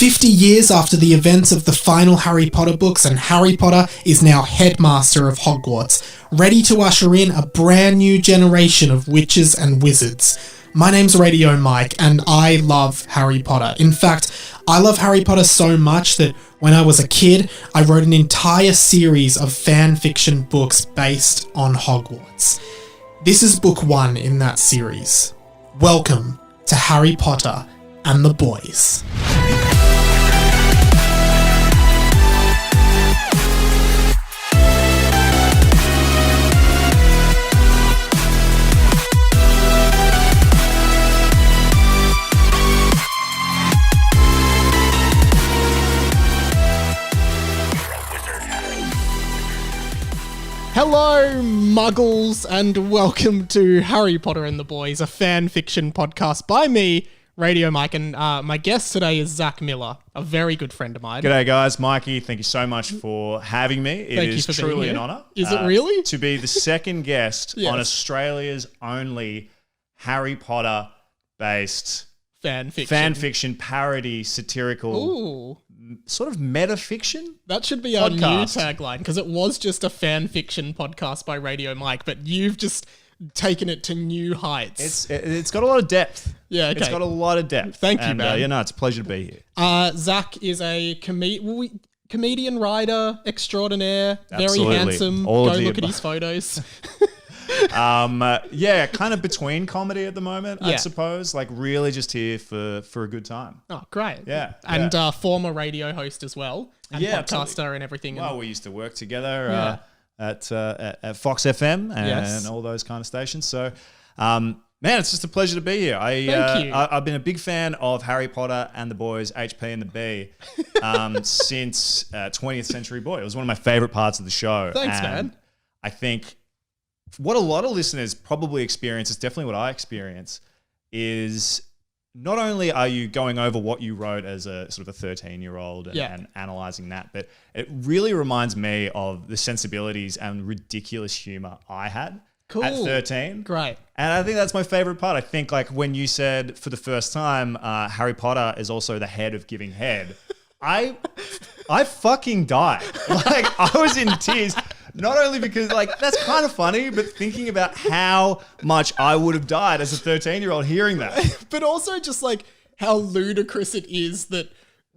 50 years after the events of the final Harry Potter books, and Harry Potter is now headmaster of Hogwarts, ready to usher in a brand new generation of witches and wizards. My name's Radio Mike, and I love Harry Potter. In fact, I love Harry Potter so much that when I was a kid, I wrote an entire series of fan fiction books based on Hogwarts. This is book 1 in that series. Welcome to Harry Potter and the Boys. Hello, Muggles, and welcome to Harry Potter and the Boys, a fan fiction podcast by me, Radio Mike, and my guest today is Zach Miller, a very good friend of mine. G'day guys, Mikey, thank you so much for having me. It is truly an honour. Is it really? To be the second guest Yes. on Australia's only Harry Potter based Fan fiction parody, satirical, Ooh, sort of metafiction. that should be our new Podcast. tagline, because it was just a fan fiction podcast by Radio Mike, but you've just taken it to new heights. It's got a lot of depth. Yeah, okay. It's got a lot of depth. Thank you, man. It's a pleasure to be here. Zach is a comedian, writer extraordinaire, very Absolutely. handsome. All Go of the look at above. his photos. Kind of between comedy at the moment, Yeah. I suppose. Like really just here for a good time. Oh, great. Yeah, And former radio host as well. And Yeah, podcaster absolutely. and everything. Well, we used to work together at Fox FM and, Yes. all those kind of stations. So, man, it's just a pleasure to be here. Thank you. I've been a big fan of Harry Potter and the Boys, HP and the B, since 20th Century Boy. It was one of my favorite parts of the show. Thanks, And man. I think what a lot of listeners probably experience, is definitely what I experience, is not only are you going over what you wrote as a sort of a 13-year-old and analysing that, but it really reminds me of the sensibilities and ridiculous humour I had at 13. Great. And I think that's my favourite part. I think like when you said for the first time, Harry Potter is also the head of giving head, I fucking died. Like I was in tears. Not only because, like, that's kind of funny, but thinking about how much I would have died as a 13-year-old hearing that. But also just like how ludicrous it is that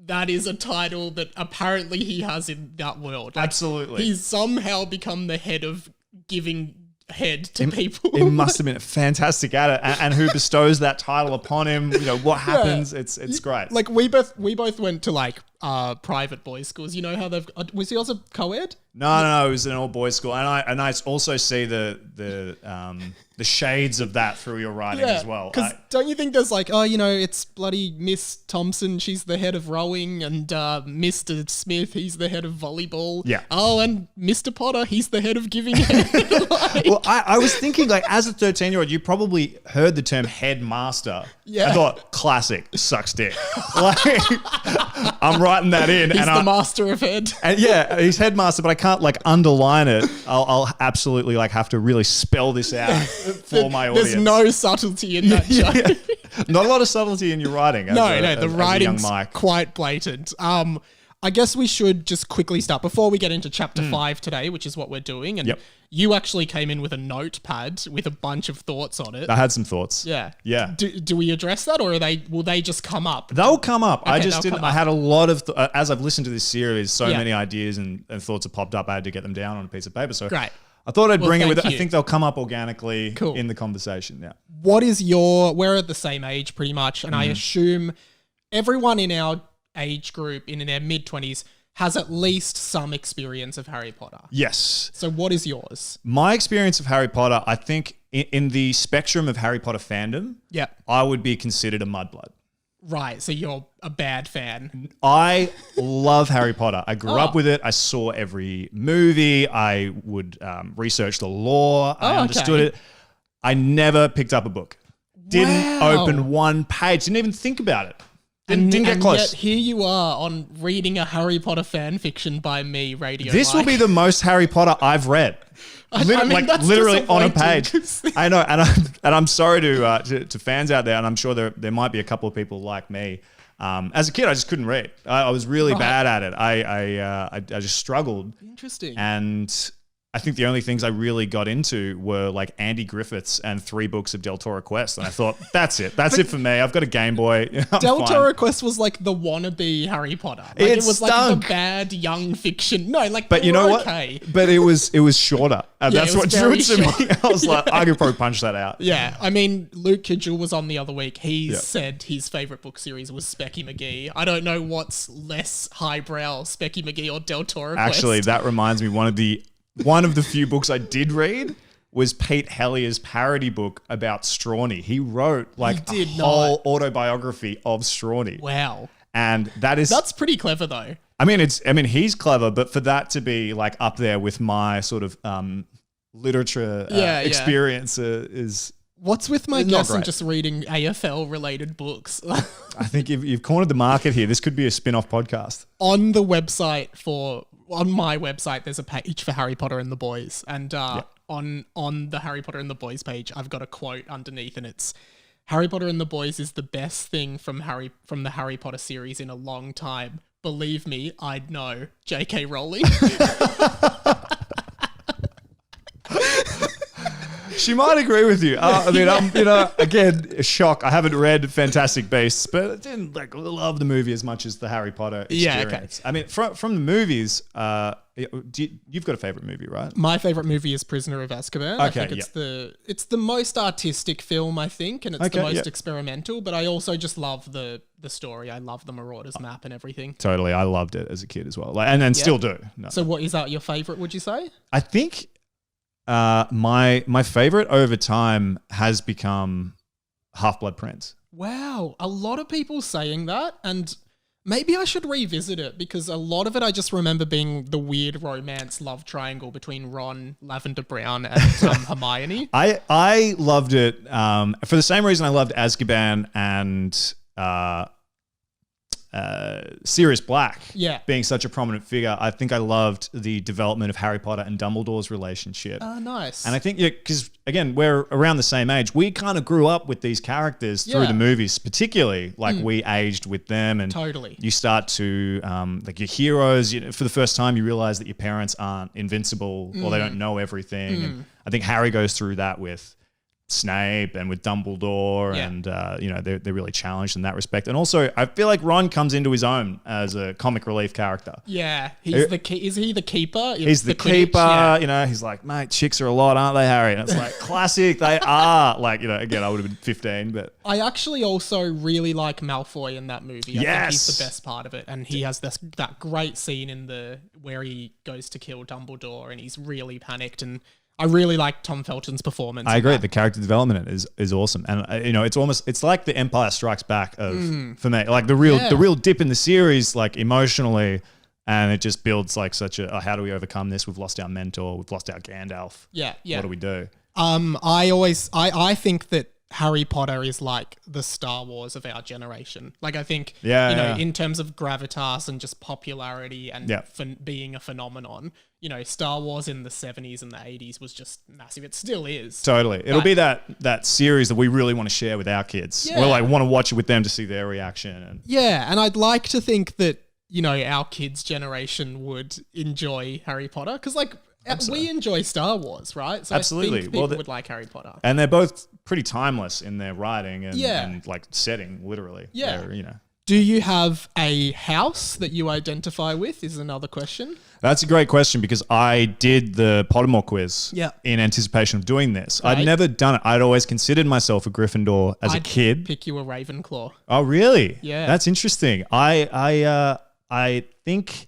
that is a title that apparently he has in that world. Like, Absolutely. He's somehow become the head of giving head to people. It must have been fantastic at it. And who bestows that title upon him? You know, what happens? It's great. Like we both went to like private boys' schools. You know how they've was he also co-ed? No, it was an all-boys school. And I also see the shades of that through your writing as well. Because don't you think there's like, oh, you know, it's bloody Miss Thompson, she's the head of rowing, and Mr. Smith, he's the head of volleyball. Yeah. Oh, and Mr. Potter, he's the head of giving head. Like, Well, I was thinking, like, as a 13-year-old, you probably heard the term headmaster. Yeah. I thought, classic, sucks dick. Like, I'm writing that in. he's and the master of head. And yeah, he's headmaster, but I can't, like, underline it. I'll absolutely, like, have to really spell this out for my audience. There's no subtlety in that show. Yeah. Not a lot of subtlety in your writing. No, the as a young writing's Mike. quite blatant. I guess we should just quickly start before we get into chapter 5 today, which is what we're doing. And Yep. you actually came in with a notepad with a bunch of thoughts on it. I had some thoughts. Yeah. Yeah. Do we address that, or will they just come up? They'll come up. I Okay, just they'll didn't. come I up. had a lot of, as I've listened to this series, so Yeah. many ideas and thoughts have popped up. I had to get them down on a piece of paper. So Great. I thought I'd bring it with it. thank I you. think they'll come up organically Cool. in the conversation. Yeah. What is we're at the same age pretty much, and I assume everyone in our age group in their mid-20s has at least some experience of Harry Potter. Yes. So what is yours? My experience of Harry Potter, I think in the spectrum of Harry Potter fandom, Yeah. I would be considered a mudblood. Right, so you're a bad fan. I love Harry Potter. I grew Oh. up with it. I saw every movie. I would research the lore. I understood okay. it. I never picked up a book. Didn't Wow. open one page. Didn't even think about it. Didn't get close. Yet here you are on reading a Harry Potter fan fiction by me, Radio This will Mike. be the most Harry Potter I've read. That's Literally on a disappointing, page. 'cause- I know, and I'm sorry to fans out there, and I'm sure there might be a couple of people like me As a kid, I just couldn't read. I was really bad at it. I just struggled. Interesting. And I think the only things I really got into were like Andy Griffiths and 3 books of Del Toro Quest. And I thought, that's it. That's it for me. I've got a Game Boy. Del Toro Quest was like the wannabe Harry Potter. Like, it was stunk. like the bad young fiction. No, like, but you know what? Okay. But it was shorter. And that's what drew it to me. I was like, I could probably punch that out. Yeah. I mean, Luke Kidgel was on the other week. He said his favorite book series was Specky McGee. I don't know what's less highbrow, Specky McGee or Del Toro Quest. Actually, that reminds me, one of the few books I did read was Pete Hellier's parody book about Strawny. He wrote like a whole autobiography of Strawny. Wow. And that's pretty clever though. I mean, he's clever, but for that to be like up there with my sort of literature experience is... What's with my guess and just reading AFL related books? I think you've cornered the market here. This could be a spin-off podcast. On my website, there's a page for Harry Potter and the Boys. And on the Harry Potter and the Boys page, I've got a quote underneath, and it's, Harry Potter and the Boys is the best thing from the Harry Potter series in a long time. Believe me, I'd know. J.K. Rowling. She might agree with you. I mean, I'm, again, shock. I haven't read Fantastic Beasts, but I didn't love the movie as much as the Harry Potter experience. I mean, from the movies, you've got a favorite movie, right? My favorite movie is Prisoner of Azkaban. Okay, I think it's the most artistic film, I think, and it's the most experimental. But I also just love the story. I love the Marauders map and everything. Totally, I loved it as a kid as well, and still do. No. So, what is that your favorite? Would you say? I think. My favorite over time has become Half-Blood Prince. Wow, a lot of people saying that, and maybe I should revisit it because a lot of it I just remember being the weird romance love triangle between Ron, Lavender Brown, and Hermione. I loved it for the same reason I loved Azkaban and Sirius Black being such a prominent figure. I think I loved the development of Harry Potter and Dumbledore's relationship. Oh, nice. And I think, because again, we're around the same age. We kind of grew up with these characters through the movies, particularly like we aged with them. And totally. You start to, like your heroes, for the first time, you realize that your parents aren't invincible or they don't know everything. And I think Harry goes through that with Snape and with Dumbledore, and they're really challenged in that respect. And also, I feel like Ron comes into his own as a comic relief character. Yeah, he's is he the keeper? He's the keeper. Yeah. He's like, mate, chicks are a lot, aren't they, Harry? And it's like classic. They are. Like, again, I would have been 15, but I actually also really like Malfoy in that movie. I think he's the best part of it, and he has that great scene where he goes to kill Dumbledore, and he's really panicked and. I really like Tom Felton's performance. I agree. The character development is awesome, and it's like the Empire Strikes Back for me, like the real dip in the series, like emotionally, and it just builds like such a how do we overcome this? We've lost our mentor, we've lost our Gandalf. Yeah. What do we do? I think that Harry Potter is like the Star Wars of our generation. Like I think, in terms of gravitas and just popularity and being a phenomenon, Star Wars in the 70s and the 80s was just massive. It still is. Totally. It'll be that series that we really want to share with our kids. Yeah. We'll like want to watch it with them to see their reaction. And I'd like to think that, our kids' generation would enjoy Harry Potter because like, we enjoy Star Wars, right? So absolutely. I think people would like Harry Potter. And they're both pretty timeless in their writing and like setting, literally. Yeah. Do you have a house that you identify with is another question. That's a great question because I did the Pottermore quiz in anticipation of doing this. Right. I'd never done it. I'd always considered myself a Gryffindor as a kid. Pick you a Ravenclaw. Oh, really? Yeah. That's interesting. I think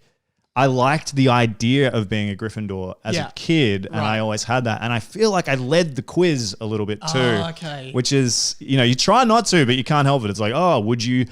I liked the idea of being a Gryffindor as a kid, and I always had that. And I feel like I led the quiz a little bit too. Oh, okay. Which is, you try not to, but you can't help it. It's like, oh, would you,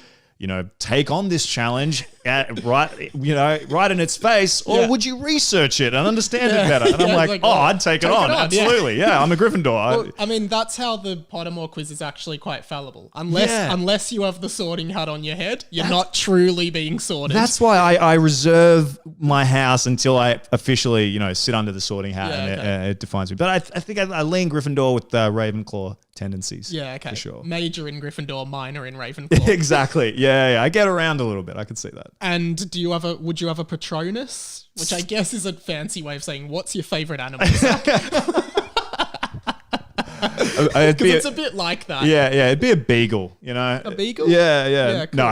take on this challenge right in its face, or would you research it and understand it better? And I'm like, I'd take it on. Absolutely. Yeah, I'm a Gryffindor. Well, I mean, that's how the Pottermore quiz is actually quite fallible. Unless you have the sorting hat on your head, you're not truly being sorted. That's why I reserve my house until I officially, sit under the sorting hat and it defines me. But I think I lean Gryffindor with Ravenclaw tendencies. Yeah, okay. For sure. Major in Gryffindor, minor in Ravenclaw. Exactly. Yeah. I get around a little bit. I can see that. And would you have a Patronus? Which I guess is a fancy way of saying, what's your favourite animal? Because it's a bit like that. Yeah. It'd be a beagle, A beagle? Yeah. Cool. No.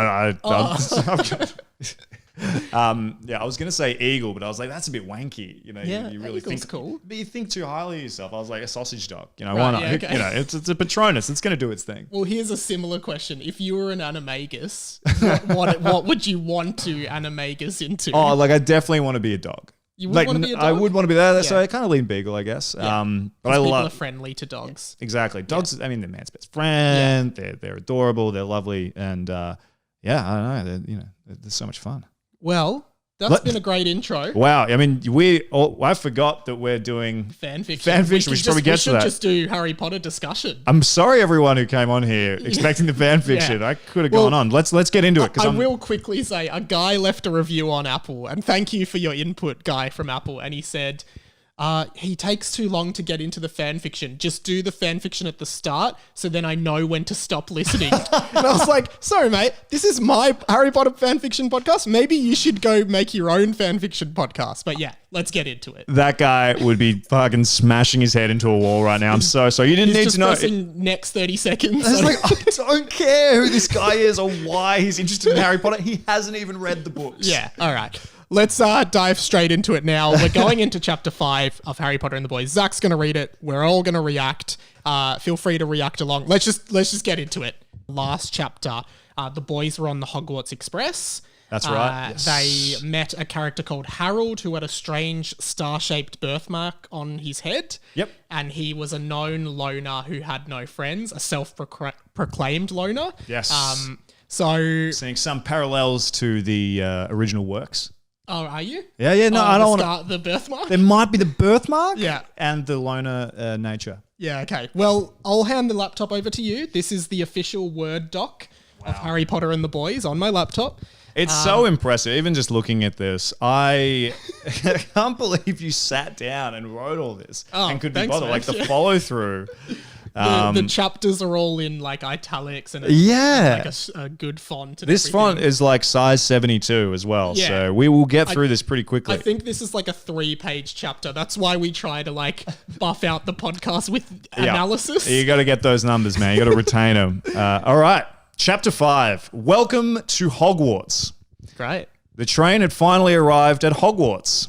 I was gonna say eagle, but I was like, that's a bit wanky. You really think cool. But you think too highly of yourself. I was like, a sausage dog. Why not? Yeah, okay. It's a Patronus. It's gonna do its thing. Well, here's a similar question: if you were an animagus, what would you want to animagus into? Oh, I definitely want to be a dog. You would want to be a dog? I would want to be that. So I kind of lean beagle, I guess. Yeah. But people are friendly to dogs. Yeah, exactly. Dogs. I mean, they're man's best friend. Yeah. They're adorable. They're lovely, and I don't know. They're so much fun. Well. That's been a great intro. Wow. I mean, I forgot that we're doing fan fiction. We should probably get to that. We should just do Harry Potter discussion. I'm sorry, everyone who came on here expecting the fan fiction. I could have gone on. Let's get into it. I will quickly say a guy left a review on Apple, and thank you for your input, guy from Apple. And he said, he takes too long to get into the fan fiction. Just do the fan fiction at the start, so then I know when to stop listening. And I was like, sorry, mate, this is my Harry Potter fan fiction podcast. Maybe you should go make your own fan fiction podcast. But yeah, let's get into it. That guy would be fucking smashing his head into a wall right now. I'm so sorry. You didn't need to know. Next 30 seconds. I was like, I don't care who this guy is or why he's interested in Harry Potter. He hasn't even read the books. Yeah, all right. Let's dive straight into it now. We're going into chapter 5 of Harry Potter and the Boys. Zach's going to read it. We're all going to react. Feel free to react along. Let's just get into it. Last chapter, the boys were on the Hogwarts Express. That's right. Yes. They met a character called Harold who had a strange star-shaped birthmark on his head. Yep. And he was a known loner who had no friends, a self-proclaimed loner. Yes. So seeing some parallels to the original works. Oh, are you? Yeah. No, I don't want the birthmark. There might be the birthmark. Yeah. And the loner nature. Yeah. Okay. Well, I'll hand the laptop over to you. This is the official Word doc of Harry Potter and the Boys on my laptop. It's so impressive. Even just looking at this, I can't believe you sat down and wrote all this and could be bothered. Man. Like the follow through. The chapters are all in like italics and like a good font. And this font is like size 72 as well. Yeah. So we will get through this pretty quickly. I think this is like a 3-page chapter. That's why we try to like buff out the podcast with analysis. You got to get those numbers, man. You got to retain them. All right. Chapter 5. Welcome to Hogwarts. Great. The train had finally arrived at Hogwarts.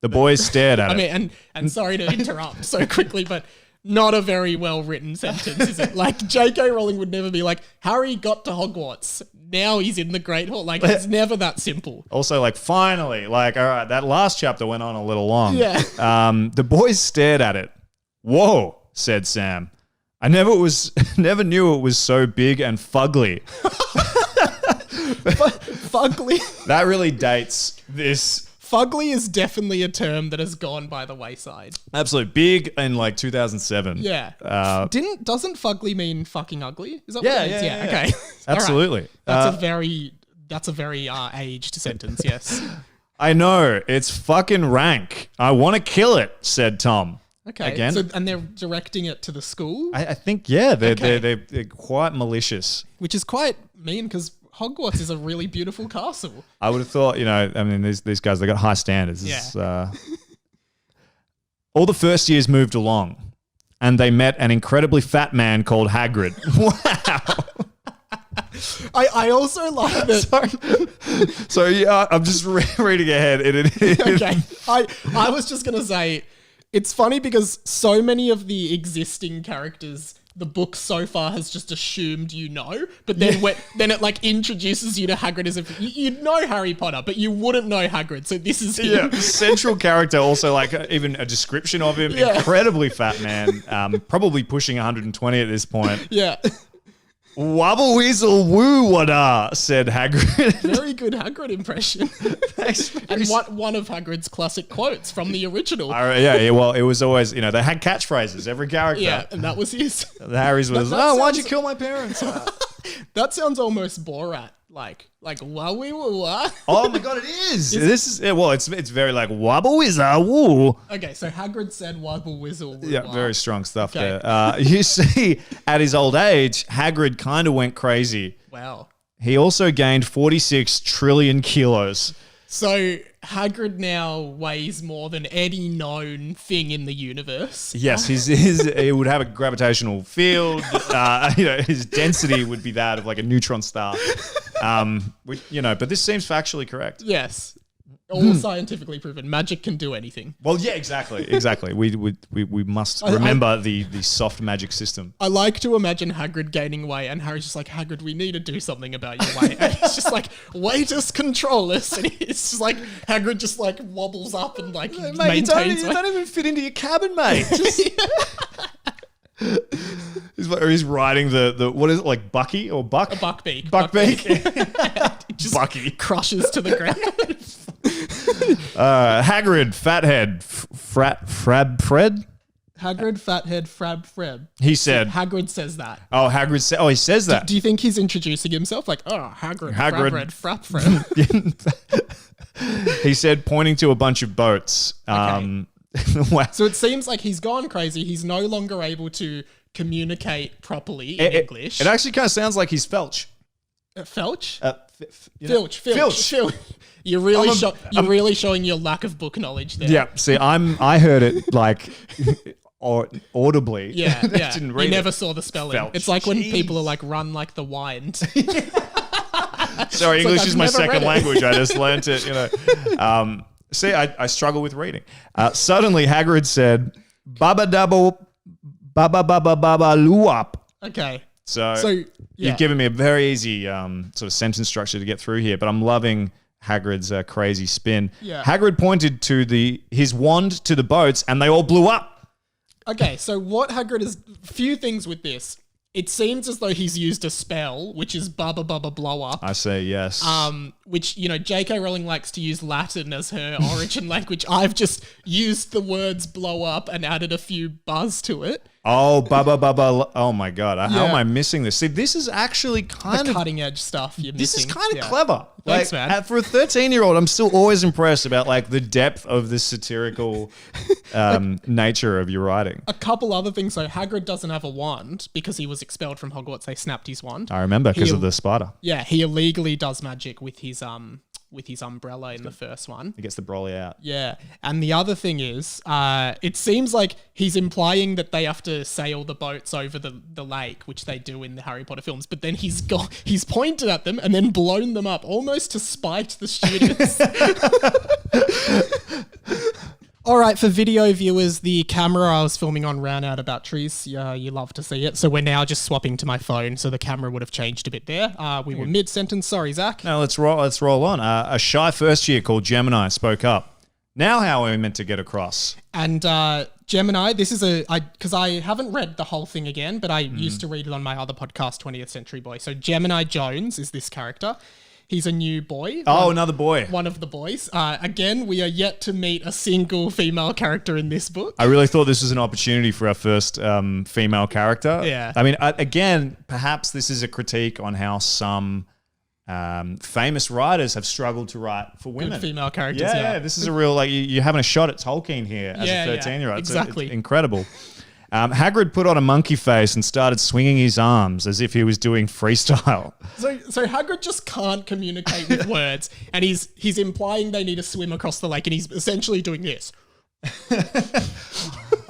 The boys stared at it. I mean, and sorry to interrupt so quickly, but not a very well-written sentence, is it? Like, J.K. Rowling would never be like, Harry got to Hogwarts. Now he's in the Great Hall. Like, it's never that simple. Also, like, finally, like, all right, that last chapter went on a little long. Yeah. The boys stared at it. Whoa, said Sam. I never knew it was so big and fugly. Fugly? That really dates this. Fugly is definitely a term that has gone by the wayside. Absolutely. Big in like 2007. Yeah. Doesn't fugly mean fucking ugly? Is that what it means? Yeah. Okay. Absolutely. Right. That's a very aged sentence, yes. I know. It's fucking rank. I want to kill it, said Tom. Okay. Again? So, and they're directing it to the school? I think, yeah. They're quite malicious. Which is quite mean because Hogwarts is a really beautiful castle. I would have thought, I mean, these guys, they got high standards. Yeah. All the first years moved along, and they met an incredibly fat man called Hagrid. Wow. I also like that. So yeah, I'm just reading ahead. Okay. I was just going to say, it's funny because so many of the existing characters the book so far has just assumed but then then it like introduces you to Hagrid as if you'd know Harry Potter, but you wouldn't know Hagrid. So this is him. Yeah, central character. Also, like even a description of him. Yeah. Incredibly fat man, probably pushing 120 at this point. Yeah. Wobble weasel woo wada, said Hagrid. Very good Hagrid impression. Thanks. And one of Hagrid's classic quotes from the original. Yeah, well, it was always, they had catchphrases, every character. Yeah, and that was his. Harry's was, why'd you kill my parents? That sounds almost Borat. Like wah wee woo wah. Oh my god, it is. It's very like wobble whizzle woo. Okay, so Hagrid said wobble whizzle woo. Yeah, very strong stuff there. You see, at his old age, Hagrid kind of went crazy. Wow. He also gained 46 trillion kilos. So Hagrid now weighs more than any known thing in the universe. Yes, he would have a gravitational field. His density would be that of like a neutron star. But this seems factually correct. Yes. All scientifically proven. Magic can do anything. Well, yeah, exactly. We must remember the soft magic system. I like to imagine Hagrid gaining weight and Harry's just like, Hagrid, we need to do something about your weight. And he's just like, weight us, control us. And it's just like, Hagrid just like wobbles up and like maintains you don't even fit into your cabin, mate. He's riding the what is it, like Bucky or Buck? A buckbeak. Buckbeak. Just Bucky. crushes to the ground. Hagrid, fathead, Frab Fred? Hagrid, fathead, Frab Fred. He said. Hagrid says that. Oh, Hagrid said. Oh, he says that. Do you think he's introducing himself? Like, Hagrid. Frab Fred. He said, pointing to a bunch of boats. Okay. So it seems like he's gone crazy. He's no longer able to communicate properly in English. It actually kind of sounds like he's Felch. Felch? Filch. You're really showing your lack of book knowledge there. Yeah. See, I heard it like audibly. Yeah. Didn't read you never saw the spelling. Felch. It's like when people are like, run like the wind. Sorry, English is my second language. I just learnt it. See, I struggle with reading. Suddenly, Hagrid said, "Baba double, baba baba baba luap." Okay. So you've given me a very easy sort of sentence structure to get through here, but I'm loving Hagrid's crazy spin. Yeah. Hagrid pointed to his wand to the boats, and they all blew up. Okay, so what Hagrid is... Few things with this. It seems as though he's used a spell, which is bubba bubba blow up. I say yes. Which, J.K. Rowling likes to use Latin as her origin language. I've just used the words blow up and added a few buzz to it. Oh, bubba bubba. Oh my God. How am I missing this? See, this is actually kind of cutting edge stuff you're This missing. is kind of clever. Thanks, man. For a 13-year-old, I'm still always impressed about like the depth of the satirical nature of your writing. A couple other things. So Hagrid doesn't have a wand because he was expelled from Hogwarts. They snapped his wand. I remember because of the spider. Yeah, he illegally does magic with his umbrella in the first one. He gets the brolly out. Yeah. And the other thing is, it seems like he's implying that they have to sail the boats over the lake, which they do in the Harry Potter films, but then he's pointed at them and then blown them up almost to spite the students. All right, for video viewers, the camera I was filming on ran out of batteries. You love to see it. So we're now just swapping to my phone, so the camera would have changed a bit there. We were mid-sentence. Sorry, Zach. No, let's roll on. A shy first year called Gemini spoke up. Now how are we meant to get across? And Gemini, this is because I haven't read the whole thing again, but I used to read it on my other podcast, 20th Century Boy. So Gemini Jones is this character. He's a new boy. Another boy. One of the boys. Again, we are yet to meet a single female character in this book. I really thought this was an opportunity for our first female character. Yeah. I mean, again, perhaps this is a critique on how some famous writers have struggled to write for women. Good female characters, yeah. This is a real, like, you're having a shot at Tolkien here as a 13-year-old. Exactly. It's incredible. Hagrid put on a monkey face and started swinging his arms as if he was doing freestyle. So Hagrid just can't communicate with words, and he's implying they need to swim across the lake, and he's essentially doing this.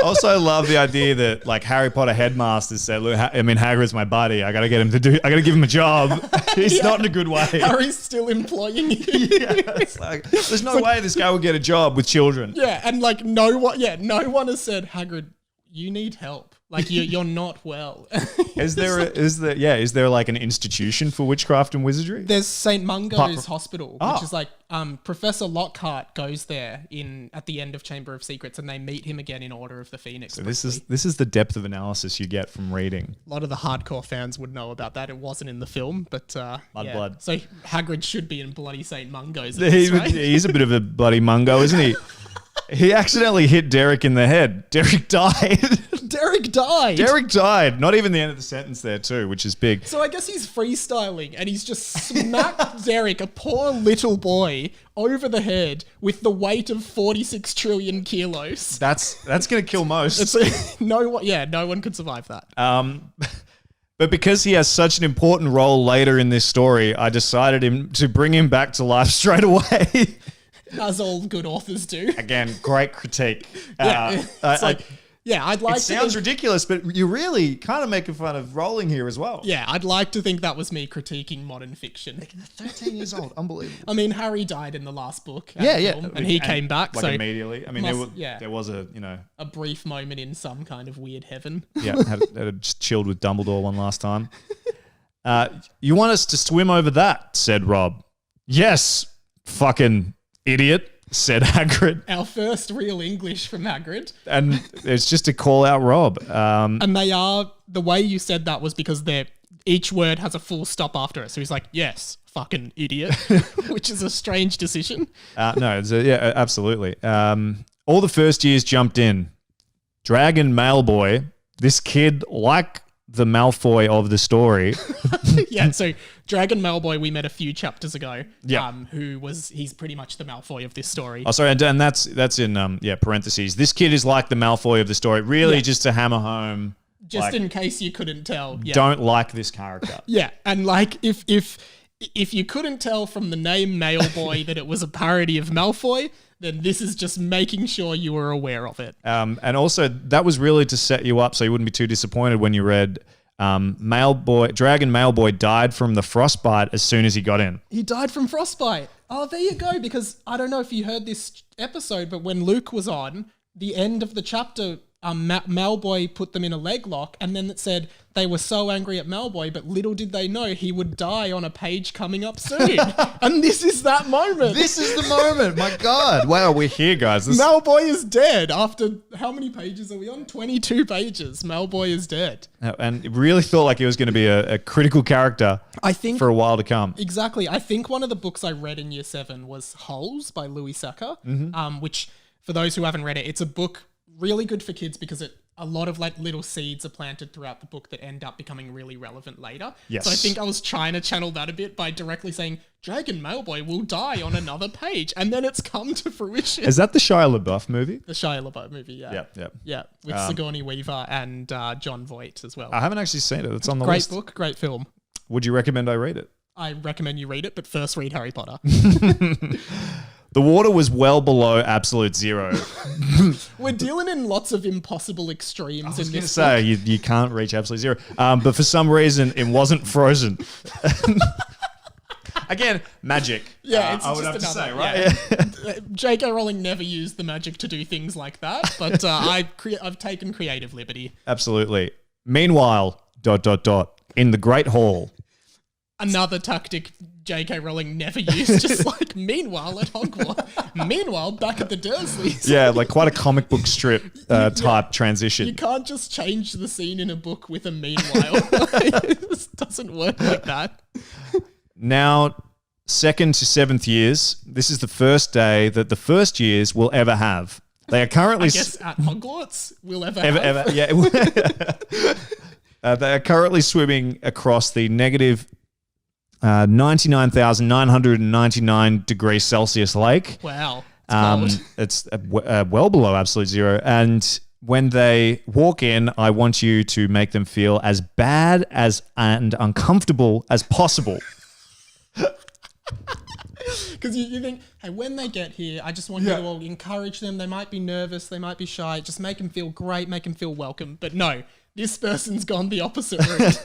Also love the idea that like Harry Potter headmasters said, look, Hagrid's my buddy. I gotta give him a job. He's not in a good way. Harry's still employing you. It's like, there's no way this guy will get a job with children. Yeah, and like no one has said, Hagrid, you need help. Like you're not well. Is there like an institution for witchcraft and wizardry? There's St. Mungo's Hospital, Oh. which is like Professor Lockhart goes there at the end of Chamber of Secrets, and they meet him again in Order of the Phoenix. So this is the depth of analysis you get from reading. A lot of the hardcore fans would know about that. It wasn't in the film, but Blood. So Hagrid should be in bloody St. Mungo's. He's a bit of a bloody mungo, isn't he? He accidentally hit Derek in the head. Derek died. Derek died. Derek died. Not even the end of the sentence there too, which is big. So I guess he's freestyling and he's just smacked Derek, a poor little boy, over the head with the weight of 46 trillion kilos. That's going to kill most. No one could survive that. But because he has such an important role later in this story, I decided to bring him back to life straight away. As all good authors do. Again, great critique. I'd like it sounds ridiculous, but you're really kind of making fun of Rowling here as well. Yeah, I'd like to think that was me critiquing modern fiction. 13 years old, unbelievable. I mean, Harry died in the last book. Film, and he came back. Like so immediately. I mean, there was a brief moment in some kind of weird heaven. Yeah, had just chilled with Dumbledore one last time. You want us to swim over that, said Rob. Yes, fucking idiot, said Hagrid. Our first real English from Hagrid. And it's just to call out Rob. And the way you said that was because each word has a full stop after it. So he's like, yes, fucking idiot, which is a strange decision. No, absolutely. All the first years jumped in. Dragon Malboy, this kid like the Malfoy of the story. Yeah, so Dragon Malboy we met a few chapters ago. Yeah. He's pretty much the Malfoy of this story. Oh, sorry, and that's in parentheses. This kid is like the Malfoy of the story. Really, just to hammer home. Just in case you couldn't tell. Yeah. Don't like this character. Yeah, and like if you couldn't tell from the name Malboy that it was a parody of Malfoy, then this is just making sure you were aware of it. And also, that was really to set you up so you wouldn't be too disappointed when you read Dragon Malboy died from the frostbite as soon as he got in. He died from frostbite. Oh, there you go. Because I don't know if you heard this episode, but when Luke was on, the end of the chapter, Malboy put them in a leg lock, and then it said they were so angry at Malboy, but little did they know he would die on a page coming up soon. And this is that moment. This is the moment. My God. Wow, we're here, guys. Malboy is dead after how many pages are we on? 22 pages. Malboy is dead. And really thought like he was going to be a critical character for a while to come. Exactly. I think one of the books I read in year 7 was Holes by Louis Sacre, which, for those who haven't read it, it's a book really good for kids because a lot of like little seeds are planted throughout the book that end up becoming really relevant later. Yes. So I think I was trying to channel that a bit by directly saying Dragon Malboy will die on another page, and then it's come to fruition. Is that the Shia LaBeouf movie? The Shia LaBeouf movie, yeah. Yeah, with Sigourney Weaver and John Voight as well. I haven't actually seen it. It's on the list. list. Great book, great film. Would you recommend I read it? I recommend you read it, but first read Harry Potter. The water was well below absolute zero. We're dealing in lots of impossible extremes in this book. You can't reach absolute zero. But for some reason, it wasn't frozen. Again, magic. Yeah, it's I would just have to say, right? Yeah. J.K. Rowling never used the magic to do things like that, but I've taken creative liberty. Absolutely. Meanwhile, ... in the Great Hall. Another tactic J.K. Rowling never used, just like meanwhile at Hogwarts. Meanwhile, back at the Dursleys. Yeah, like quite a comic book strip type transition. You can't just change the scene in a book with a meanwhile. It just doesn't work like that. Now, 2nd to 7th years, this is the first day that the first years will ever have. They are currently... I guess at Hogwarts we'll ever have. Yeah. They are currently swimming across the negative 99,999 degrees Celsius lake. Wow. It's well below absolute zero. And when they walk in, I want you to make them feel as bad and uncomfortable as possible. Because you think, hey, when they get here, I just want you to all encourage them. They might be nervous. They might be shy. Just make them feel great. Make them feel welcome. But no, this person's gone the opposite route.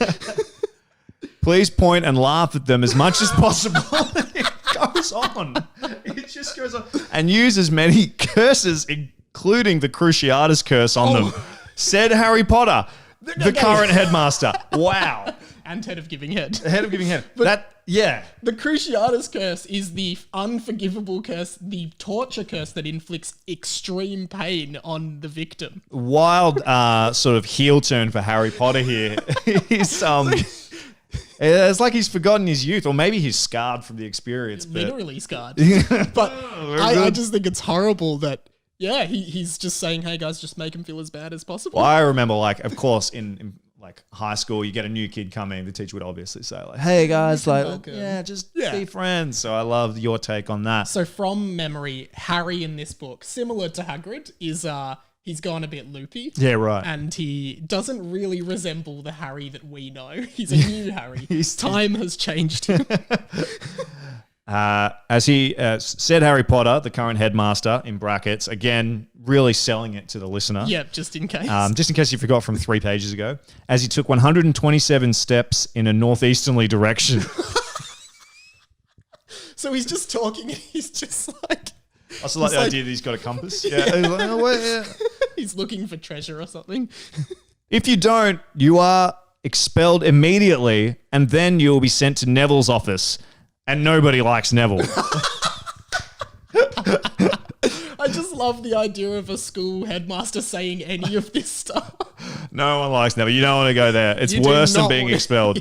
Please point and laugh at them as much as possible. It goes on. It just goes on. And use as many curses, including the Cruciatus curse on them. said Harry Potter, the current headmaster. Wow. And head of giving head. Head of giving head. The Cruciatus curse is the unforgivable curse, the torture curse that inflicts extreme pain on the victim. Wild sort of heel turn for Harry Potter here. He's it's like he's forgotten his youth, or maybe he's scarred from the experience. Literally scarred. But I just think it's horrible that, he's just saying, hey guys, just make him feel as bad as possible. Well, I remember, like, of course, in like high school, you get a new kid coming, the teacher would obviously say, like, hey guys, like, just be friends. So I love your take on that. So from memory, Harry in this book, similar to Hagrid, is he's gone a bit loopy. Yeah, right. And he doesn't really resemble the Harry that we know. He's a new Harry. Time has changed him. As he said, Harry Potter, the current headmaster, in brackets, again, really selling it to the listener. Yep, just in case. Just in case you forgot from 3 pages ago. As he took 127 steps in a northeasterly direction. So he's just talking and he's just like... I also like the idea that he's got a compass. Yeah. He's like, oh, wait, He's looking for treasure or something. If you don't, you are expelled immediately, and then you will be sent to Neville's office. And nobody likes Neville. I just love the idea of a school headmaster saying any of this stuff. No one likes Neville. You don't want to go there. It's worse than being expelled.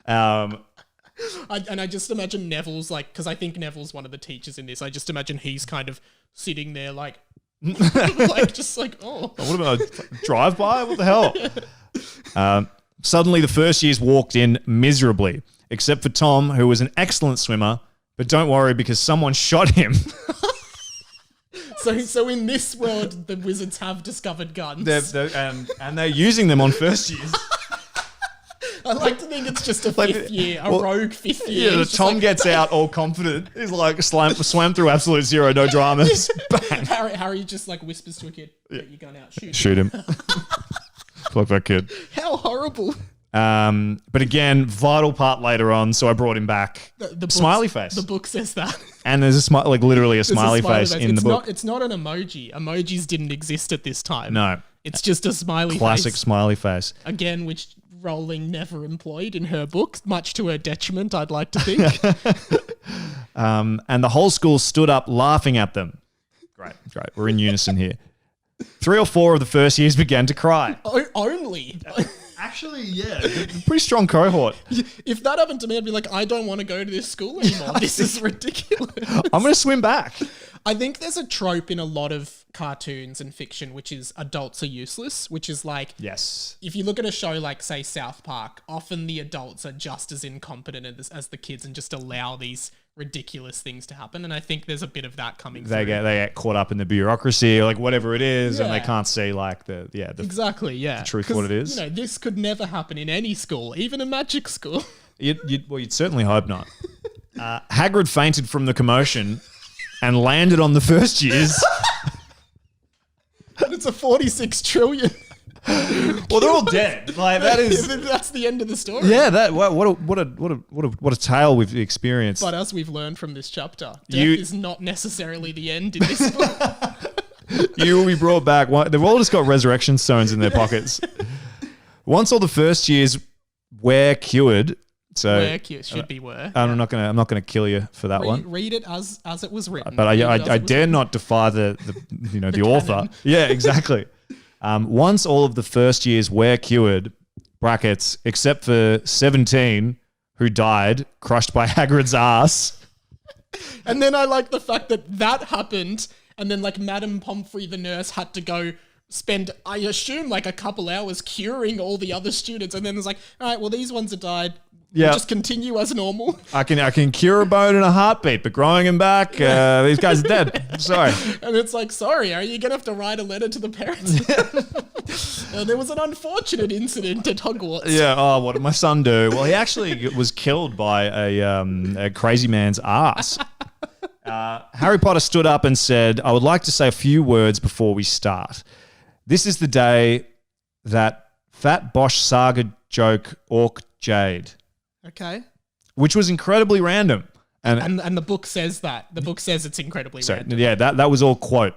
I just imagine Neville's like, because I think Neville's one of the teachers in this. I just imagine he's kind of sitting there like, just like, oh. What about a drive-by? What the hell? Suddenly the first years walked in miserably, except for Tom, who was an excellent swimmer. But don't worry, because someone shot him. So in this world, the wizards have discovered guns. And they're using them on first years. I like to think it's just a rogue fifth year. Yeah, Tom gets out all confident. He's like swam through absolute zero, no dramas. Bang. Harry just like whispers to a kid, get your gun out, shoot him. Fuck that kid. How horrible. But again, vital part later on, so I brought him back. The smiley face. The book says that. And there's literally a smiley face in the book. It's not an emoji. Emojis didn't exist at this time. No. It's just a smiley Classic face. smiley face. Again, which Rowling never employed in her books, much to her detriment, I'd like to think. And the whole school stood up laughing at them. Great. We're in unison here. 3 or 4 of the first years began to cry. Only? Actually, yeah. Pretty strong cohort. If that happened to me, I'd be like, I don't want to go to this school anymore. This is ridiculous. I'm going to swim back. I think there's a trope in a lot of cartoons and fiction, which is adults are useless, which is like, yes, if you look at a show like, say, South Park, often the adults are just as incompetent as the kids and just allow these ridiculous things to happen. And I think there's a bit of that coming through. They get caught up in the bureaucracy or like whatever it is, and they can't see like the truth of what it is. You know, this could never happen in any school, even a magic school. You'd certainly hope not. Hagrid fainted from the commotion and landed on the first years. And it's a 46 trillion. Well, they're all dead. Like that's the end of the story. Yeah, what a tale we've experienced. But as we've learned from this chapter, death is not necessarily the end in this book. You will be brought back. They've all just got resurrection stones in their pockets. Once all the first years were cured. So should be were. I'm not gonna kill you for that one. Read it as it was written. But I dare not defy the author. Yeah, exactly. Once all of the first years were cured, brackets, except for 17 who died crushed by Hagrid's ass. And then I like the fact that happened, and then like Madame Pomfrey, the nurse, had to go spend, I assume, like a couple hours curing all the other students, and then it's like, all right, well, these ones have died. Yeah, we'll just continue as normal. I can cure a bone in a heartbeat, but growing them back, these guys are dead. Sorry. And it's like, sorry, are you gonna have to write a letter to the parents? There was an unfortunate incident at Hogwarts. Yeah. Oh, what did my son do? Well, he actually was killed by a crazy man's ass. Harry Potter stood up and said, "I would like to say a few words before we start. This is the day that Fat Bosch Saga joke Orc Jade." Okay. Which was incredibly random. And the book says that. The book says it's incredibly random. Yeah, that was all quote.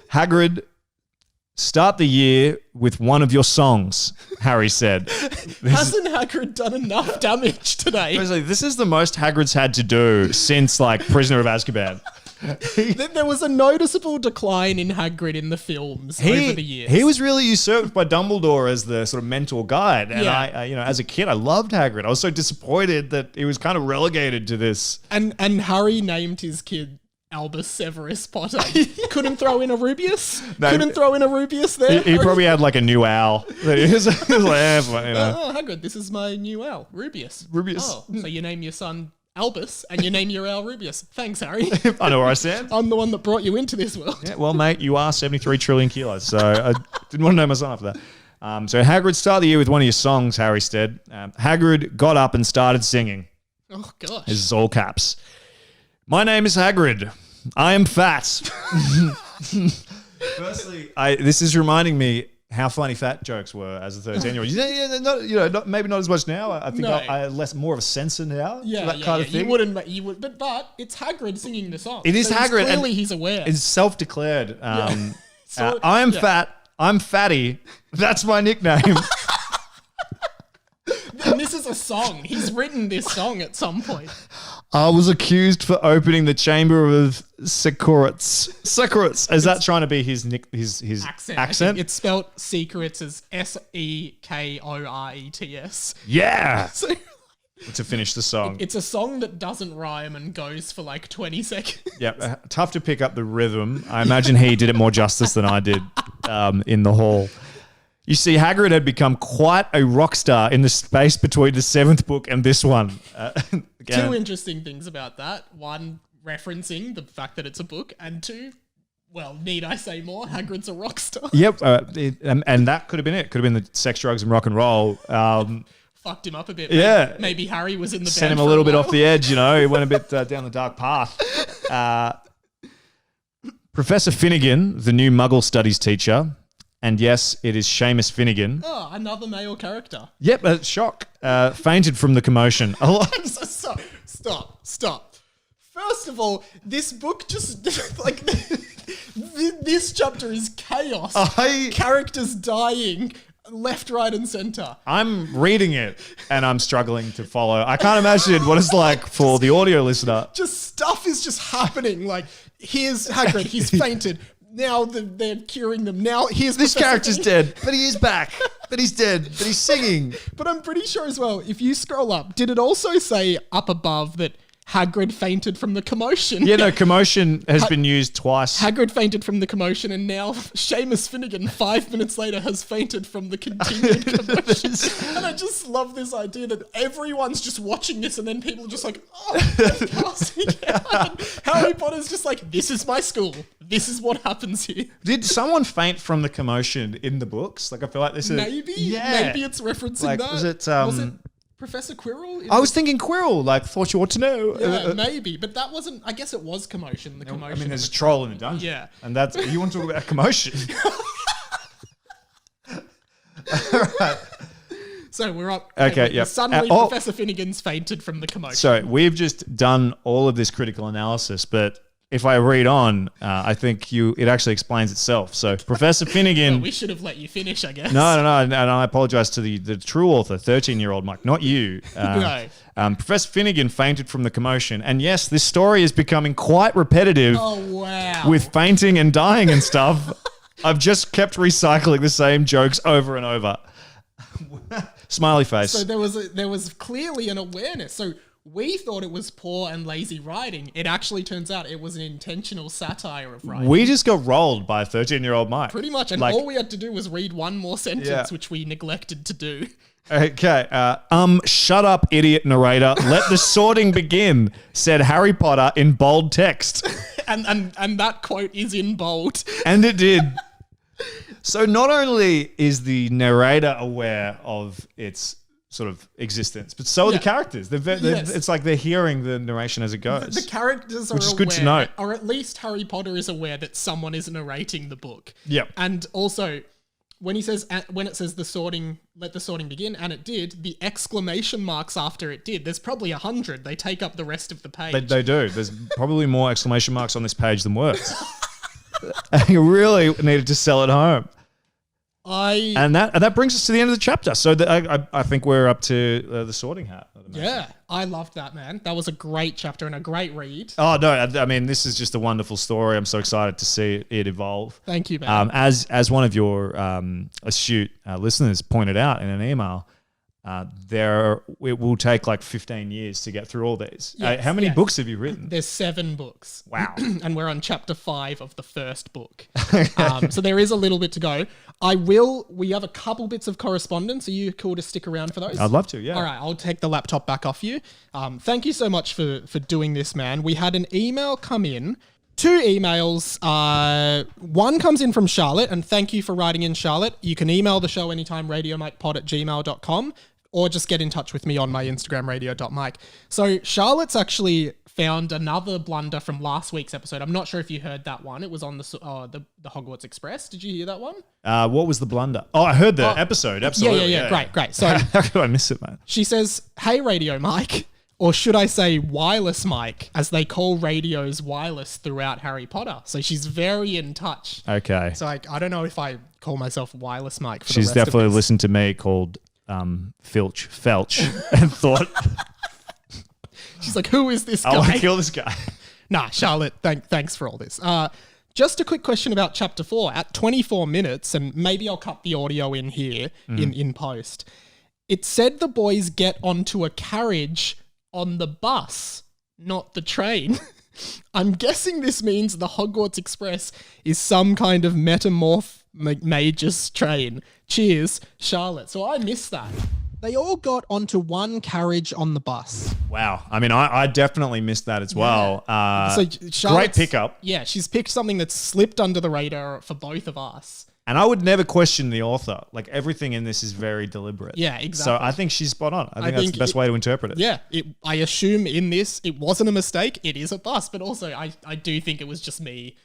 Hagrid start the year with one of your songs, Harry said. Hasn't Hagrid done enough damage today? This is the most Hagrid's had to do since, like, Prisoner of Azkaban. There was a noticeable decline in Hagrid in the films over the years. He was really usurped by Dumbledore as the sort of mentor guide. And I as a kid, I loved Hagrid. I was so disappointed that he was kind of relegated to this. And Harry named his kid Albus Severus Potter. Couldn't throw in a Rubius? Couldn't throw in a Rubius there? He probably had like a new owl. He was like, Oh, Hagrid, this is my new owl, Rubius. Oh, so you name your son Albus and you name your owl Rubius. Thanks, Harry. I know where I stand. I'm the one that brought you into this world. Yeah, well, mate, you are 73 trillion kilos, so I didn't want to name my son after that. So Hagrid started the year with one of your songs, Harry said. Hagrid got up and started singing. Oh, gosh. This is all caps. My name is Hagrid. I am fat. Firstly, this is reminding me how funny fat jokes were as a 13-year-old. Maybe not as much now. I think I have more of a censor now. Kind of thing. You would, but it's Hagrid singing the song. It is so Hagrid. Clearly, he's aware. It's self-declared. I am fat. I'm fatty. That's my nickname. And this is a song. He's written this song at some point. I was accused for opening the chamber of secrets. Is that trying to be his accent? It's spelled secrets as Sekorets. Yeah. To finish the song. It's a song that doesn't rhyme and goes for like 20 seconds. Yeah, tough to pick up the rhythm. I imagine he did it more justice than I did in the hall. You see, Hagrid had become quite a rock star in the space between the seventh book and this one. Two interesting things about that. One, referencing the fact that it's a book, and two, well, need I say more? Hagrid's a rock star. Yep, and that could have been it. Could have been the sex, drugs, and rock and roll. Fucked him up a bit. Yeah. Maybe Harry was in the band. Sent him a little bit off the edge, He went a bit down the dark path. Professor Finnegan, the new Muggle studies teacher, and yes, it is Seamus Finnegan. Oh, another male character. Yep, shock. Fainted from the commotion. Stop. First of all, this book just like this chapter is chaos. Characters dying left, right, and center. I'm reading it and I'm struggling to follow. I can't imagine what it's like for the audio listener. Just stuff is just happening. Like, here's Hagrid, he's fainted. Now they're curing them. Now here's this character's dead, but he is back. But he's dead, but he's singing. But I'm pretty sure as well, if you scroll up, did it also say up above that Hagrid fainted from the commotion? Yeah, no, commotion has been used twice. Hagrid fainted from the commotion, and now Seamus Finnegan, 5 minutes later, has fainted from the continued commotion. And I just love this idea that everyone's just watching this, and then people are just like, oh, they're passing out. Harry Potter's just like, this is my school. This is what happens here. Did someone faint from the commotion in the books? Like, I feel like this is... Maybe it's referencing like, that. Was it Professor Quirrell? I was thinking Quirrell, like, thought you ought to know. Yeah, maybe, but that wasn't, I guess it was commotion, the commotion. I mean, there's a troll in the dungeon. Yeah. And that's, you want to talk about commotion. All right. So we're up. Okay, yeah. Suddenly Professor Finnegan's fainted from the commotion. So we've just done all of this critical analysis, but if I read on, I think it actually explains itself. So Professor Finnegan... Well, we should have let you finish, I guess. No, and I apologise to the true author, 13-year-old Mike, not you. No. Professor Finnegan fainted from the commotion. And yes, this story is becoming quite repetitive. Oh, wow. With fainting and dying and stuff. I've just kept recycling the same jokes over and over. Smiley face. So there was clearly an awareness. So... we thought it was poor and lazy writing. It actually turns out it was an intentional satire of writing. We just got rolled by a 13-year-old Mike. Pretty much. And all we had to do was read one more sentence, which we neglected to do. Okay. Shut up, idiot narrator. Let the sorting begin, said Harry Potter in bold text. and that quote is in bold. And it did. So not only is the narrator aware of its sort of existence, but so are the characters. It's like they're hearing the narration as it goes. The characters are which is aware, good to know. Or at least Harry Potter is aware that someone is narrating the book. Yep. And also, when it says the sorting, let the sorting begin, and it did, the exclamation marks after it did, there's probably 100. They take up the rest of the page. They do. There's probably more exclamation marks on this page than words. You really needed to sell it home. And that brings us to the end of the chapter. So I think we're up to the Sorting Hat. Yeah, I loved that, man. That was a great chapter and a great read. Oh, no, I mean, this is just a wonderful story. I'm so excited to see it evolve. Thank you, man. As one of your astute listeners pointed out in an email, it will take like 15 years to get through all these. Yes, how many books have you written? There's 7 books. Wow. And we're on chapter 5 of the first book. So there is a little bit to go. We have a couple bits of correspondence. Are you cool to stick around for those? I'd love to, yeah. All right, I'll take the laptop back off you. Thank you so much for doing this, man. We had an email come in. 2 emails. One comes in from Charlotte, and thank you for writing in, Charlotte. You can email the show anytime, radiomikepod@gmail.com, or just get in touch with me on my Instagram, radio.mike. So Charlotte's actually found another blunder from last week's episode. I'm not sure if you heard that one. It was on the Hogwarts Express. Did you hear that one? What was the blunder? Oh, I heard the episode. Absolutely. Yeah. Great. So how could I miss it, man? She says, "Hey, Radio Mike," or should I say wireless Mike, as they call radios wireless throughout Harry Potter. So she's very in touch. Okay. So I don't know if I call myself wireless Mike for She's the rest definitely of this. listened to me called Felch and thought, She's like, who is this guy? I want to kill this guy. Nah, Charlotte, thanks for all this. Just a quick question about chapter 4. At 24 minutes, and maybe I'll cut the audio in here in post, it said the boys get onto a carriage on the bus, not the train. I'm guessing this means the Hogwarts Express is some kind of metamorph Magus train. Cheers, Charlotte. So I missed that. They all got onto one carriage on the bus. Wow. I mean, I definitely missed that as well. So Great pickup. Yeah, she's picked something that's slipped under the radar for both of us. And I would never question the author. Like, everything in this is very deliberate. Yeah, exactly. So I think she's spot on. I think that's the best way to interpret it. Yeah, I assume in this, it wasn't a mistake. It is a bus, but also I do think it was just me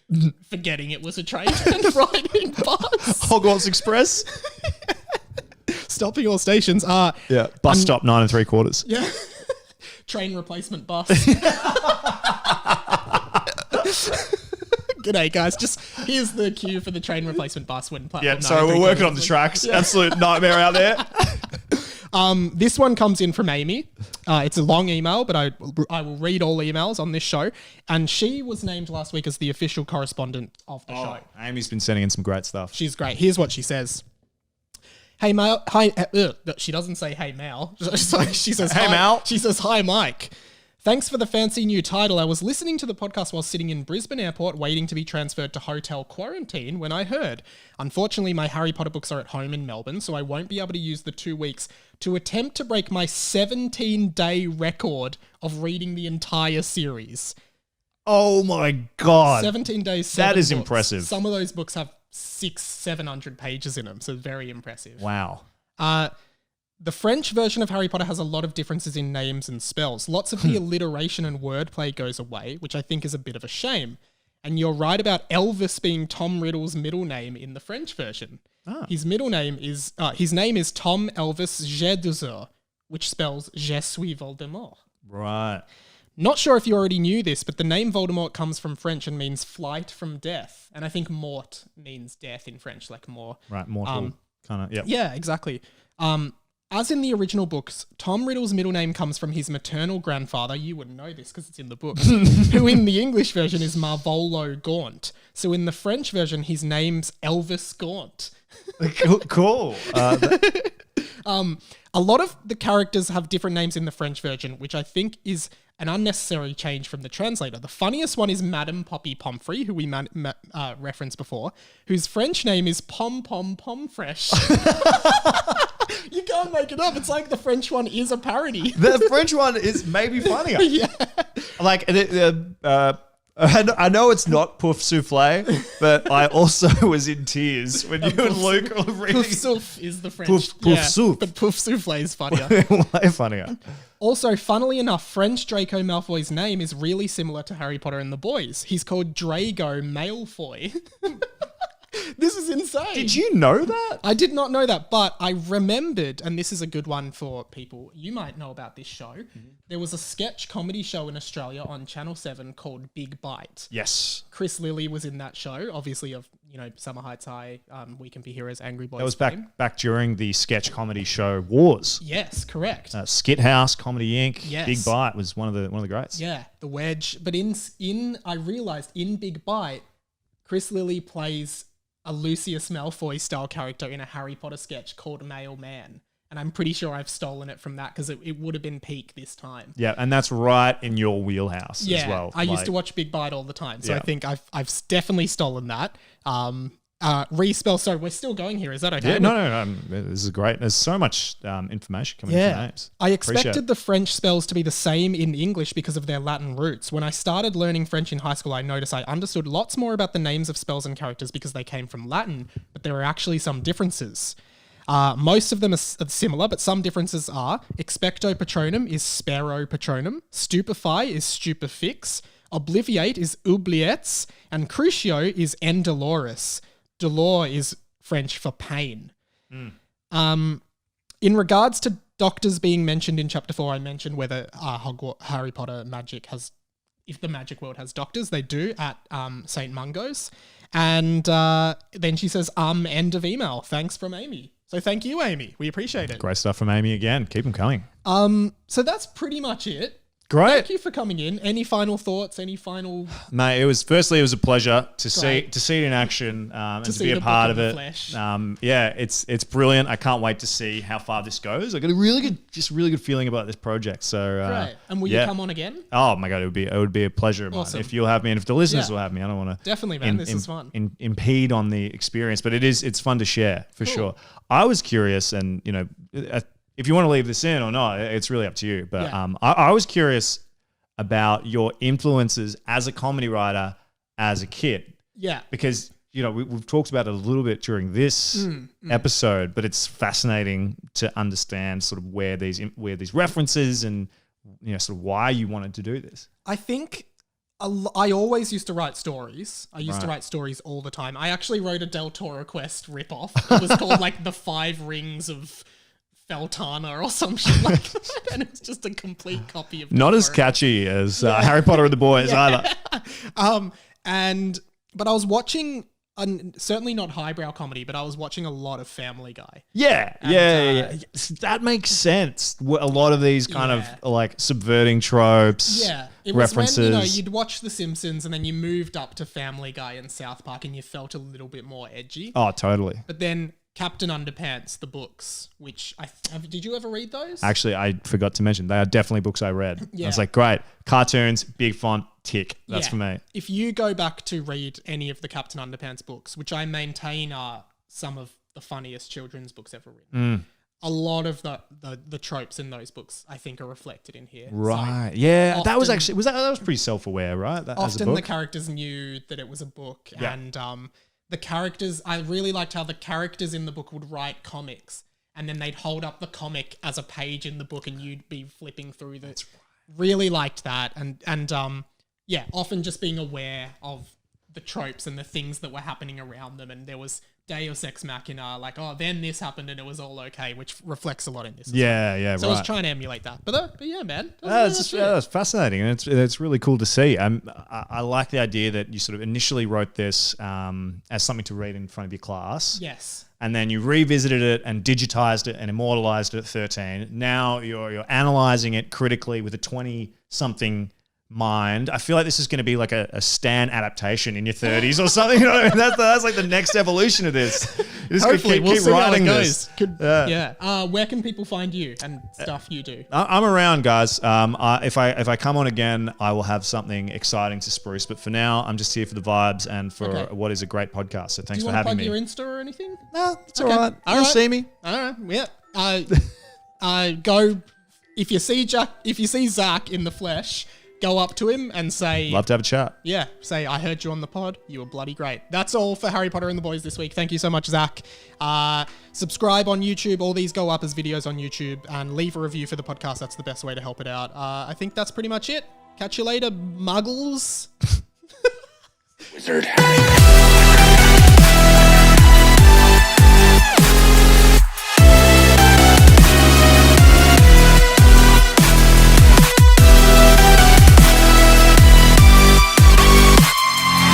forgetting it was a train and riding bus. Hogwarts Express. Stopping all stations. Yeah, bus stop 9 3/4. Yeah. Train replacement bus. G'day, guys. Just here's the cue for the train replacement bus when platform. Yeah, so we're working on the tracks. Yeah. Absolute nightmare out there. This one comes in from Amy. It's a long email, but I will read all emails on this show. And she was named last week as the official correspondent of the show. Amy's been sending in some great stuff. She's great. Here's what she says. Hey, Mal. Hi. She doesn't say hey, Mal. So she says, hey, Mal. She says, hi, Mike. Thanks for the fancy new title. I was listening to the podcast while sitting in Brisbane Airport waiting to be transferred to hotel quarantine when I heard. Unfortunately, my Harry Potter books are at home in Melbourne, so I won't be able to use the 2 weeks to attempt to break my 17-day record of reading the entire series. Oh my God. 17 days, 7 That is books. impressive. Some of those books have 600-700 pages in them, so very impressive. Wow. The French version of Harry Potter has a lot of differences in names and spells. Lots of the alliteration and wordplay goes away, which I think is a bit of a shame. And you're right about Elvis being Tom Riddle's middle name in the French version. His middle name is, his name is Tom Elvis Jedusor, which spells Je suis Voldemort. Right. Not sure if you already knew this, but the name Voldemort comes from French and means flight from death. And I think mort means death in French, like more. Right, mortal kind of, yeah. Yeah, exactly. As in the original books, Tom Riddle's middle name comes from his maternal grandfather, you wouldn't know this because it's in the book, who in the English version is Marvolo Gaunt. So in the French version, his name's Elvis Gaunt. Cool. A lot of the characters have different names in the French version, which I think is an unnecessary change from the translator. The funniest one is Madame Poppy Pomfrey, who we referenced before, whose French name is Pom Pom Pom Fresh. You can't make it up. It's like the French one is a parody. The French one is maybe funnier. Yeah. Like, I know it's not Pouf Souffle, but I also was in tears when you and Luke were reading. Pouf Souffle is the French. Pouf Souffle. But Pouf Souffle is funnier. Way funnier. Also, funnily enough, French Draco Malfoy's name is really similar to Harry Potter and the Boys. He's called Drago Malfoy. This is insane. Did you know that? I did not know that, but I remembered, and this is a good one for people. You might know about this show. There was a sketch comedy show in Australia on Channel 7 called Big Bite. Yes. Chris Lilly was in that show, obviously of, Summer Heights High, We Can Be Heroes, Angry Boys. That was back during the sketch comedy show Wars. Yes, correct. Skit House, Comedy Inc. Yes. Big Bite was one of the greats. Yeah, the Wedge. But I realised in Big Bite, Chris Lilly plays a Lucius Malfoy style character in a Harry Potter sketch called Mailman. And I'm pretty sure I've stolen it from that because it would have been peak this time. Yeah, and that's right in your wheelhouse as well. I used to watch Big Bite all the time, so I think I've definitely stolen that. Respell. Sorry, we're still going here. Is that okay? Yeah, no. This is great. There's so much information coming from names. I expected the French spells to be the same in English because of their Latin roots. When I started learning French in high school, I noticed I understood lots more about the names of spells and characters because they came from Latin, but there are actually some differences. Most of them are similar, but some differences are: Expecto Patronum is Spero Patronum, Stupefy is Stupefix, Obliviate is Oubliettes, and Crucio is Endoloris. Dolor is French for pain. In regards to doctors being mentioned in Chapter 4, I mentioned whether Harry Potter magic if the magic world has doctors, they do at St. Mungo's. And then she says, end of email. Thanks from Amy. So thank you, Amy. We appreciate it. Great stuff from Amy again. Keep them coming. So that's pretty much it. Great. Thank you for coming in. Any final thoughts? Any final... Mate, it was a pleasure to see it in action and to be a part of it. It's brilliant. I can't wait to see how far this goes. I got a really good feeling about this project. So great. And will you come on again? Oh my god, it would be a pleasure of mine if you'll have me and if the listeners will have me. I don't want to definitely, man. This is fun. Impede on the experience, but it's fun to share for sure. I was curious, and if you want to leave this in or not, it's really up to you. But I was curious about your influences as a comedy writer as a kid. Yeah. Because, we've talked about it a little bit during this episode, but it's fascinating to understand sort of where these references and, sort of why you wanted to do this. I think I always used to write stories. I used to write stories all the time. I actually wrote a Del Toro Quest ripoff. It was called like The 5 Rings of Feltana or some shit like that, and it's just a complete copy of not as catchy as Harry Potter and the Boys either. But I was watching certainly not highbrow comedy, but I was watching a lot of Family Guy. Yeah. That makes sense. A lot of these kind of like subverting tropes. Yeah, it references. was when you'd watch The Simpsons and then you moved up to Family Guy and South Park and you felt a little bit more edgy. Oh, totally. But then Captain Underpants, the books, which did you ever read those? Actually, I forgot to mention, they are definitely books I read. Yeah. I was like, great, cartoons, big font, tick. That's for me. If you go back to read any of the Captain Underpants books, which I maintain are some of the funniest children's books ever written, a lot of the tropes in those books, I think, are reflected in here. Right. So yeah. That was actually, that was pretty self-aware, right? That, often the characters knew that it was a book and the characters, I really liked how the characters in the book would write comics and then they'd hold up the comic as a page in the book and you'd be flipping through the... Really liked that. And often just being aware of the tropes and the things that were happening around them. And there was Deus Ex Machina, like, then this happened and it was all okay, which reflects a lot in this. Yeah, So I was trying to emulate that. But yeah, man. That's fascinating. And it's really cool to see. I like the idea that you sort of initially wrote this as something to read in front of your class. Yes. And then you revisited it and digitized it and immortalized it at 13. Now you're analyzing it critically with a 20-something mind. I feel like this is going to be like a Stan adaptation in your 30s or something. You know what I mean? That's like the next evolution of this. You just Hopefully, we'll see writing how it goes. this. Where can people find you and stuff you do? I'm around, guys. If I come on again, I will have something exciting to spruce. But for now, I'm just here for the vibes and for what is a great podcast. So thanks for having me. Do you want to plug your Insta or anything? No, it's all right. You'll see me. All right. Yeah. Go if you see Zach in the flesh. Go up to him and say... Love to have a chat. Yeah. Say, I heard you on the pod. You were bloody great. That's all for Harry Potter and the Boys this week. Thank you so much, Zach. Subscribe on YouTube. All these go up as videos on YouTube. And leave a review for the podcast. That's the best way to help it out. I think that's pretty much it. Catch you later, muggles. Wizard Harry.